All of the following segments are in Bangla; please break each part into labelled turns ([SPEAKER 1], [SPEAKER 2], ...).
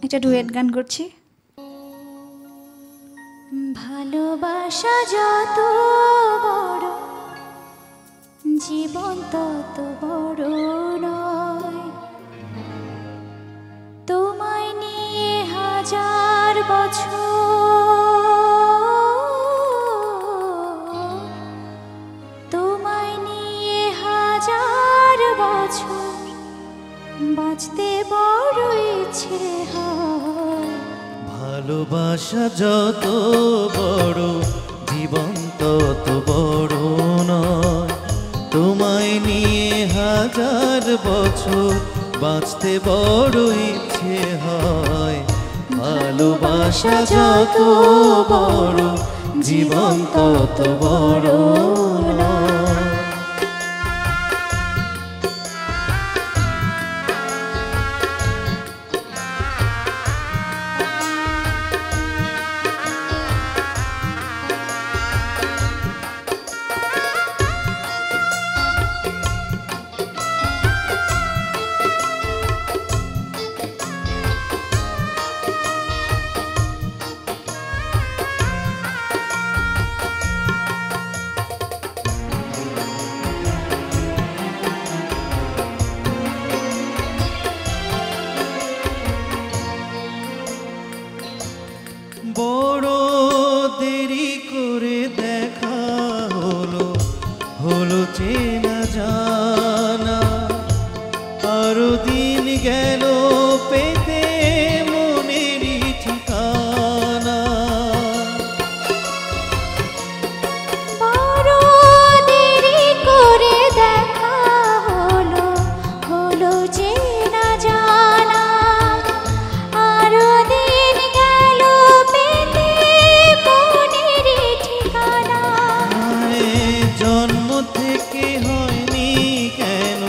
[SPEAKER 1] একটা ডুয়েট গান করছি। ভালোবাসা যত বড়, জীবন তত বড় নয়। তোমায় নিয়ে হাজার বছর, তোমায় নিয়ে হাজার বছর বাঁচতে বড় ইচ্ছে হয়।
[SPEAKER 2] ভালোবাসা যত বড়, জীবন তত বড় নয়। তোমায় নিয়ে হাজার বছর বাঁচতে বড় ইচ্ছে হয়। ভালোবাসা যত বড়, জীবন তত বড় নয়। বড় দেরি করে দেখা হলো, হলো চেনা জানা। আরো দিন গেল পেতে মনেরই ঠিকানা।
[SPEAKER 1] বড় দেরি করে দেখা হলো, হলো চেনা জানা। আরো দিন গেল পেতে মনেরই ঠিকানা।
[SPEAKER 2] জন্ম থেকে হয়নি কেন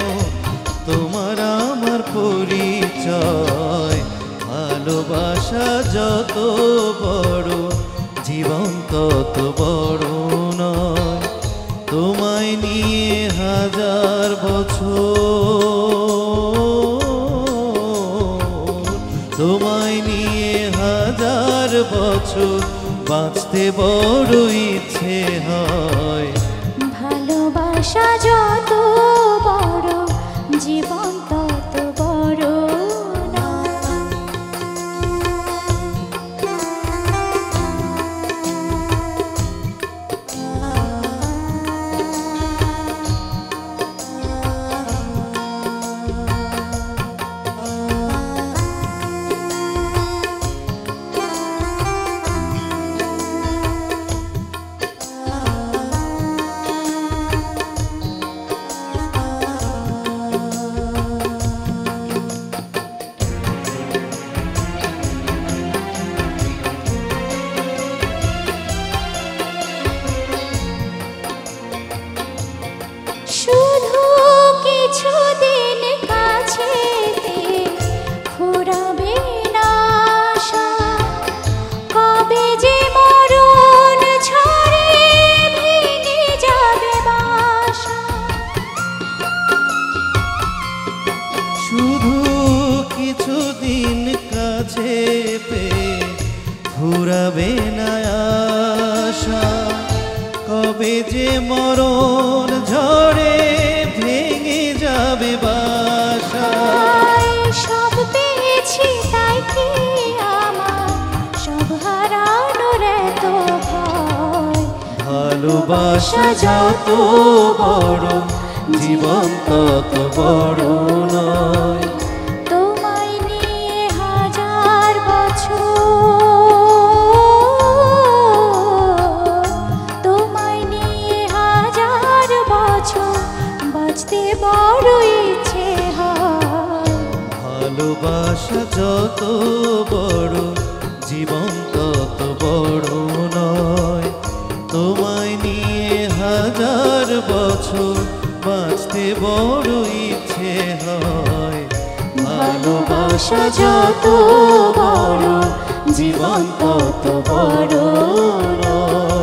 [SPEAKER 2] তোমার আমার পরিচয়। ভালোবাসা যত বড়, জীবন তত বড় নয়। তোমায় নিয়ে হাজার বছর, তোমায় নিয়ে হাজার বছর বাঁচতে বড় ইচ্ছে হয়।
[SPEAKER 1] ভালোবাসা যত বড়, জীবন তত বড় নয়। শুধু কিছুদিন কাছেতে ফুরাবে না আশা। কবে যে মরণ ঝড়ে ভেঙে যাবে বাসা।
[SPEAKER 2] শুধু কিছুদিন কাছে পেয়ে ফুরাবে না আশা। কবে যে মরণ ঝড়ে ভেঙে যাবে বাসা।
[SPEAKER 1] সব পেয়েছি তাই কি আমার সব হারানোর এত ভয়।
[SPEAKER 2] ভালোবাসা যত বড়, জীবন তত বড় নয়।
[SPEAKER 1] তোমায় নিয়ে হাজার বছর, তোমায় নিয়ে হাজার বছর বাঁচতে বড় ইচ্ছে হয়।
[SPEAKER 2] ভালোবাসা যত বড়, জীবন তত বড় নয়। তোমায় নিয়ে হাজার বছর বাঁচতে বড় ইচ্ছে হয়। ভালোবাসা যত বড়, জীবন তত বড় নয়।